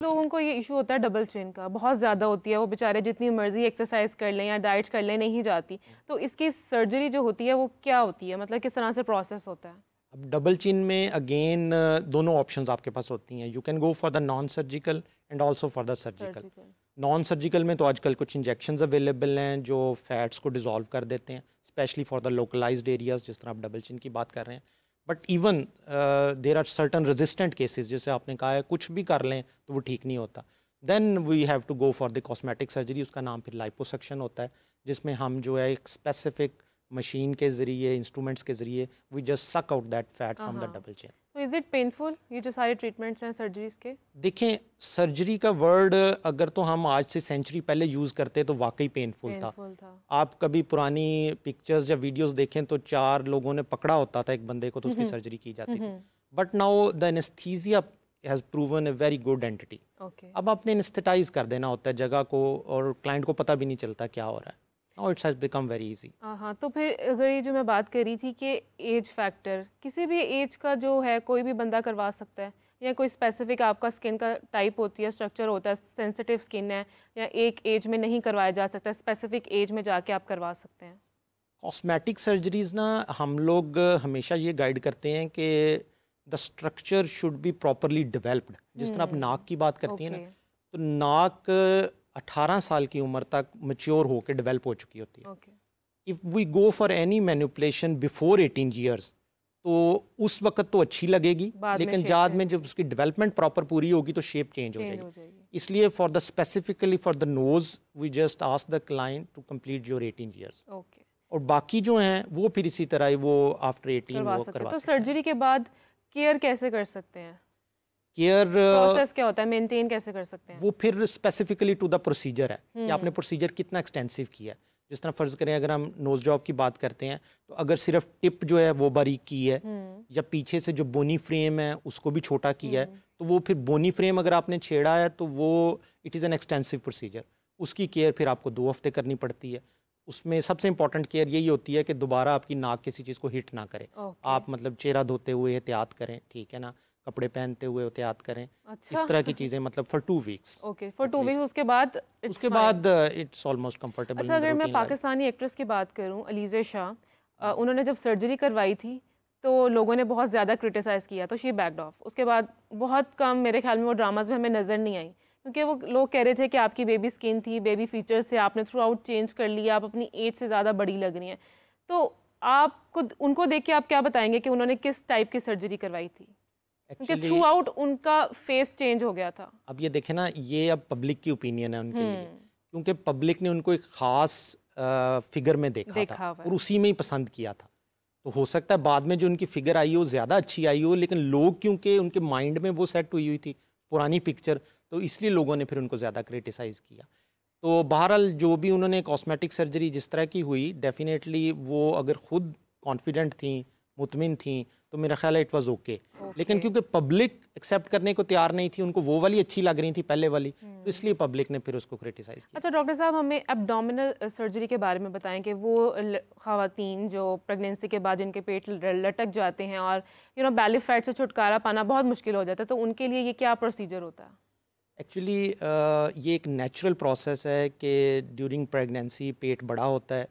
लोगों को ये इशू होता है डबल चिन का, बहुत ज़्यादा होती है, वो बेचारे जितनी मर्जी एक्सरसाइज कर लें या डाइट कर लें नहीं जाती। तो इसकी सर्जरी जो होती है वो क्या होती है, मतलब किस तरह से प्रोसेस होता है? अब डबल चिन में अगेन दोनों ऑप्शंस आपके पास होती हैं। You can go for the non surgical and also for the surgical. Surgical. Non surgical में तो आजकल कुछ इंजेक्शंस अवेलेबल हैं जो फैट्स को डिसॉल्व कर देते हैं, specially for the localized areas, जिस तरह आप डबल चिन की बात कर रहे हैं। But even there are certain resistant cases, जैसे आपने कहा है कुछ भी कर लें तो वो ठीक नहीं होता। Then we have to go for the cosmetic surgery, उसका नाम फिर लाइपोसक्शन होता है, जिसमें हम जो है एक स्पेसिफिक मशीन के ज़रिए, इंस्ट्रूमेंट्स के ज़रिए we just suck out that fat from the double chin. तो इज़ इट पेनफुल, ये जो सारे ट्रीटमेंट्स हैं सर्जरीज के? देखें, सर्जरी का वर्ड अगर तो हम आज से सेंचुरी पहले यूज़ करते तो वाकई पेनफुल था। आप कभी पुरानी पिक्चर्स या वीडियोस देखें तो 4 लोगों ने पकड़ा होता था एक बंदे को तो उसकी सर्जरी की जाती थी। But now the anaesthesia has proven a very good entity. अब आपने एनेस्थेटाइज कर देना होता है जगह को और क्लाइंट को पता भी नहीं चलता क्या हो रहा है। Now it has become very easy। हाँ, तो फिर अगर ये जो मैं बात कर रही थी कि एज फैक्टर, किसी भी एज का जो है कोई भी बंदा करवा सकता है या कोई स्पेसिफिक आपका स्किन का टाइप होती है, स्ट्रक्चर होता है, सेंसिटिव स्किन है, या एक एज में नहीं करवाया जा सकता, स्पेसिफिक एज में जाके आप करवा सकते हैं? कॉस्मेटिक सर्जरीज ना हम लोग हमेशा ये गाइड करते हैं कि the structure should be properly developed. जिस तरह आप नाक की बात करती हैं ना, तो नाक 18 साल की उम्र तक मैच्योर होकर डेवलप हो चुकी होती है। If we go for any manipulation before 18 years तो उस वक्त तो अच्छी लगेगी, लेकिन बाद में जब उसकी डेवलपमेंट प्रॉपर पूरी होगी तो शेप चेंज हो जाएगी। इसलिए for the specifically for the nose we just ask the client to complete your 18 years. और बाकी जो हैं वो फिर इसी तरह वो आफ्टर 18 वो करवा सकते हैं। तो सर्जरी के बाद केयर कैसे कर सकते हैं? केयर प्रोसेस क्या होता है, मेंटेन कैसे कर सकते हैं? वो फिर स्पेसिफिकली टू द प्रोसीजर है कि आपने प्रोसीजर कितना एक्सटेंसिव किया है। जिस तरह फर्ज करें अगर हम नोज जॉब की बात करते हैं तो अगर सिर्फ टिप जो है वो बारीक की है या पीछे से जो बोनी फ्रेम है उसको भी छोटा किया है, तो वो फिर बोनी फ्रेम अगर आपने छेड़ा है तो वो it is an extensive procedure. उसकी केयर फिर आपको 2 हफ्ते करनी पड़ती है। उसमें सबसे इंपॉर्टेंट केयर यही होती है कि दोबारा आपकी नाक किसी चीज़ को हिट ना करे। आप मतलब चेहरा धोते हुए एहतियात करें, ठीक है ना, कपड़े पहनते हुए एहतियात करें। इस तरह की चीज़ें मतलब फॉर 2 वीक्स। फॉर 2 वीक्स उसके बाद इट्स ऑलमोस्ट कंफर्टेबल। अच्छा, अगर मैं पाकिस्तानी एक्ट्रेस की बात करूं, अलीज़ा शाह, उन्होंने जब सर्जरी करवाई थी तो लोगों ने बहुत ज़्यादा क्रिटिसाइज़ किया तो शी बैक्ड ऑफ। उसके बाद बहुत कम मेरे ख्याल में वो ड्रामाज में हमें नज़र नहीं आई, क्योंकि वो लोग कह रहे थे कि आपकी बेबी स्किन थी, बेबी फीचर्स से आपने थ्रू आउट चेंज कर लिया, आप अपनी एज से ज़्यादा बड़ी लग रही हैं। तो आपको उनको देख के आप क्या बताएंगे कि उन्होंने किस टाइप की सर्जरी करवाई थी? क्योंकि थ्रू आउट उनका फेस चेंज हो गया था। अब ये देखें ना, ये अब पब्लिक की ओपिनियन है उनके लिए, क्योंकि पब्लिक ने उनको एक ख़ास फिगर में देखा था और उसी में ही पसंद किया था। तो हो सकता है बाद में जो उनकी फिगर आई हो ज़्यादा अच्छी आई हो, लेकिन लोग क्योंकि उनके माइंड में वो सेट हुई थी पुरानी पिक्चर, तो इसलिए लोगों ने फिर उनको ज़्यादा क्रिटिसाइज़ किया। तो बहरहाल जो भी उन्होंने कॉस्मेटिक सर्जरी जिस तरह की हुई, डेफिनेटली वो अगर ख़ुद कॉन्फिडेंट थी, मुतमिन थी, तो मेरा ख्याल है इट वाज ओके। लेकिन क्योंकि पब्लिक एक्सेप्ट करने को तैयार नहीं थी, उनको वो वाली अच्छी लग रही थी पहले वाली, तो इसलिए पब्लिक ने फिर उसको क्रिटिसाइज किया। अच्छा डॉक्टर साहब, हमें एब्डोमिनल सर्जरी के बारे में बताएं कि वो ख़वातीन जो प्रेगनेंसी के बाद जिनके पेट लटक जाते हैं और बेली फैट से छुटकारा पाना बहुत मुश्किल हो जाता है, तो उनके लिए ये क्या प्रोसीजर होता है? एक्चुअली ये एक नेचुरल प्रोसेस है कि ड्यूरिंग प्रेगनेंसी पेट बड़ा होता है,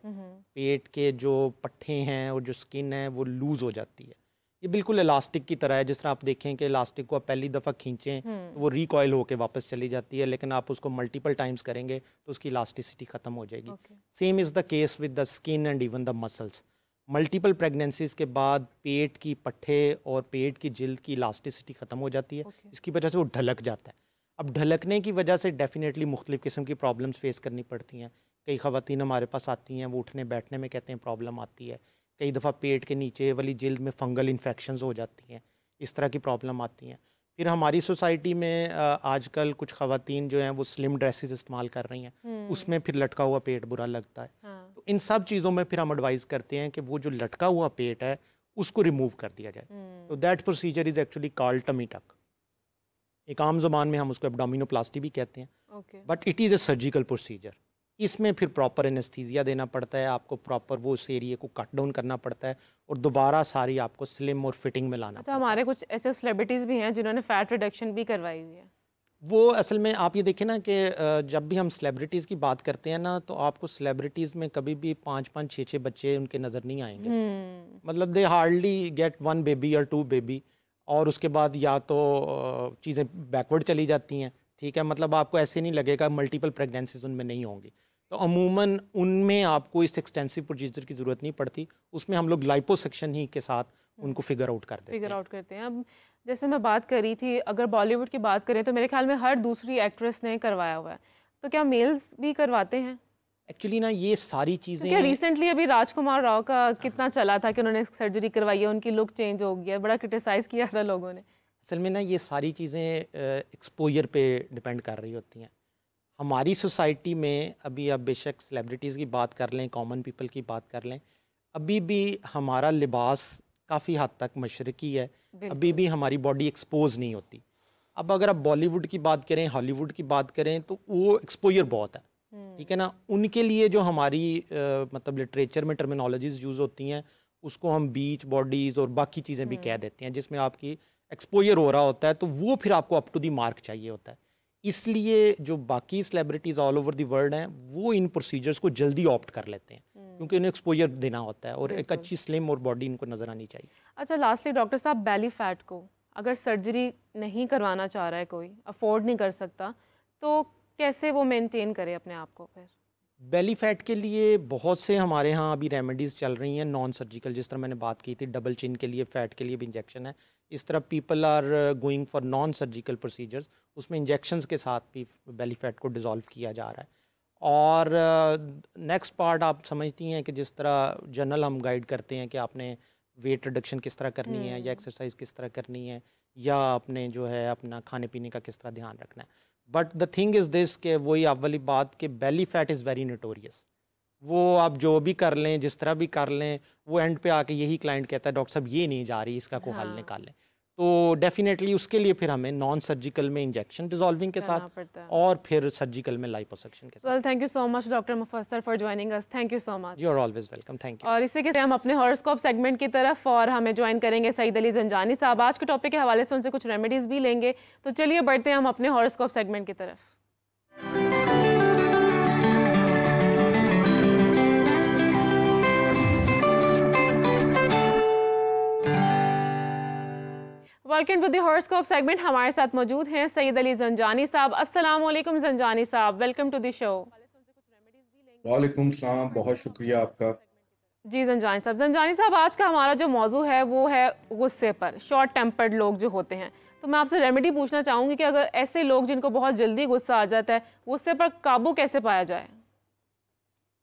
पेट के जो पट्टे हैं और जो स्किन है वो लूज़ हो जाती है। ये बिल्कुल इलास्टिक की तरह है। जिस तरह आप देखें कि इलास्टिक को आप पहली दफ़ा खींचें तो वो रिकॉयल होकर वापस चली जाती है, लेकिन आप उसको मल्टीपल टाइम्स करेंगे तो उसकी इलास्टिसिटी ख़त्म हो जाएगी। Same is the case with the skin and even the muscles. Multiple pregnancies के बाद पेट की पट्टे और पेट की जिल्द की इलास्टिसिटी ख़त्म हो जाती है, इसकी वजह से वो ढलक जाता है। अब ढलकने की वजह से डेफिनेटली मुख्तलिफ़ किस्म की प्रॉब्लम्स फेस करनी पड़ती हैं। कई ख़वातीन हमारे पास आती हैं, वो उठने बैठने में कहते हैं प्रॉब्लम आती है। कई दफ़ा पेट के नीचे वाली जिल्द में फंगल इन्फेक्शंस हो जाती हैं, इस तरह की प्रॉब्लम आती हैं। फिर हमारी सोसाइटी में आजकल कुछ ख़वातीन जो हैं वो स्लिम ड्रेसेस इस्तेमाल कर रही हैं, उसमें फिर लटका हुआ पेट बुरा लगता है। तो इन सब चीज़ों में फिर हम एडवाइज़ करते हैं कि वो जो लटका हुआ पेट है उसको रिमूव कर दिया जाए। तो that procedure is actually called tummy tuck. एक आम ज़बान में हम उसको एब्डोमिनोप्लास्टी भी कहते हैं, but it is a surgical procedure. इसमें फिर प्रॉपर एनेस्थीसिया देना पड़ता है, आपको प्रॉपर वो उस एरिया को कट डाउन करना पड़ता है और दोबारा सारी आपको स्लिम और फिटिंग में लाना पड़ता है। हमारे कुछ ऐसे सेलिब्रिटीज़ भी हैं जिन्होंने फैट रिडक्शन भी करवाई हुई है। वो असल में आप ये देखें ना कि जब भी हम सेलिब्रिटीज़ की बात करते हैं ना, तो आपको सेलिब्रिटीज़ में कभी भी 5-5 6-6 बच्चे उनके नज़र नहीं आएंगे। मतलब दे हार्डली गेट 1 बेबी और 2 बेबी, और उसके बाद या तो चीज़ें बैकवर्ड चली जाती हैं, ठीक है। मतलब आपको ऐसे नहीं लगेगा मल्टीपल प्रेगनेंसीज उनमें नहीं होंगी। तो अमूमन उनमें आपको इस एक्सटेंसिव प्रोसीजर की ज़रूरत नहीं पड़ती, उसमें हम लोग लाइपोसक्शन ही के साथ उनको फिगर आउट कर देते हैं। फिगर आउट करते हैं। अब जैसे मैं बात कर रही थी, अगर बॉलीवुड की बात करें तो मेरे ख्याल में हर दूसरी एक्ट्रेस ने करवाया हुआ है, तो क्या मेल्स भी करवाते हैं? एक्चुअली ना ये सारी चीज़ें, क्या रिसेंटली अभी राजकुमार राव का कितना चला था कि उन्होंने सर्जरी करवाई है, उनकी लुक चेंज हो गया, बड़ा क्रिटिसाइज़ किया था लोगों ने। असल में ना ये सारी चीज़ें एक्सपोजर पे डिपेंड कर रही होती हैं। हमारी सोसाइटी में अभी आप बेशक सेलिब्रिटीज़ की बात कर लें, कॉमन पीपल की बात कर लें, अभी भी हमारा लिबास काफ़ी हद तक मशरकी है, अभी भी हमारी बॉडी एक्सपोज नहीं होती। अब अगर आप बॉलीवुड की बात करें, हॉलीवुड की बात करें, तो वो एक्सपोजर बहुत है, ठीक है ना। उनके लिए जो हमारी मतलब लिटरेचर में टर्मिनोलॉजीज यूज़ होती हैं, उसको हम बीच बॉडीज़ और बाकी चीज़ें भी कह देते हैं, जिसमें आपकी एक्सपोजर हो रहा होता है, तो वो फिर आपको अप टू दी मार्क चाहिए होता है। इसलिए जो बाकी celebrities all over the world हैं, वो इन प्रोसीजर्स को जल्दी ऑप्ट कर लेते हैं, क्योंकि उन्हें एक्सपोजर देना होता है और एक अच्छी स्लिम और बॉडी इनको नज़र आनी चाहिए। अच्छा, लास्टली डॉक्टर साहब, बेली फैट को अगर सर्जरी नहीं करवाना चाह रहा है, कोई अफोर्ड नहीं कर सकता, तो कैसे वो मेंटेन करे अपने आप को फिर? बेली फैट के लिए बहुत से हमारे यहाँ अभी रेमेडीज़ चल रही हैं नॉन सर्जिकल, जिस तरह मैंने बात की थी, डबल चिन के लिए फ़ैट के लिए भी इंजेक्शन है। इस तरह people are going for non surgical procedures, उसमें इंजेक्शंस के साथ भी बेली फैट को डिज़ोल्व किया जा रहा है। और नेक्स्ट पार्ट आप समझती हैं कि जिस तरह जनरल हम गाइड करते हैं कि आपने वेट रिडक्शन किस तरह करनी है, या एक्सरसाइज किस तरह करनी है, या आपने जो है अपना खाने पीने का किस तरह ध्यान रखना है। But the thing is this कि वही अव्वली बात कि belly fat is very notorious. वो आप जो भी कर लें, जिस तरह भी कर लें, वो एंड पे आके यही क्लाइंट कहता है डॉक्टर साहब ये नहीं जा रही, इसका कोई हल निकाल लें। तो डेफिनेटली उसके लिए फिर हमें नॉन सर्जिकल में इंजेक्शन डिसॉल्विंग के साथ और फिर सर्जिकल में लाइपोसक्शन के साथ। Well, thank you so much doctor Mufassar for joining us. Thank you so much. You are always welcome. Thank you. और इसी के साथ हम अपने हॉरोस्कोप सेगमेंट की तरफ, और हमें ज्वाइन करेंगे सईद अली ज़ंजानी साहब। आज के टॉपिक के हवाले से उनसे कुछ रेमेडीज़ भी लेंगे, तो चलिए बढ़ते हैं हम अपने हॉरोस्कोप सेगमेंट की तरफ। Welcome to the horoscope segment. हमारे साथ मौजूद हैं सईद अली ज़ंजानी साहब। अस्सलाम वालेकुम ज़ंजानी साहब, वेलकम टू द शो। वालेकुम सलाम, बहुत शुक्रिया आपका। जी ज़ंजानी साहब, आज का हमारा जो मौजू है वो है गुस्से पर, शॉर्ट टेम्पर्ड लोग जो होते हैं। तो मैं आपसे रेमेडी पूछना चाहूँगी कि अगर ऐसे लोग जिनको बहुत जल्दी गुस्सा आ जाता है, गुस्से पर काबू कैसे पाया जाए?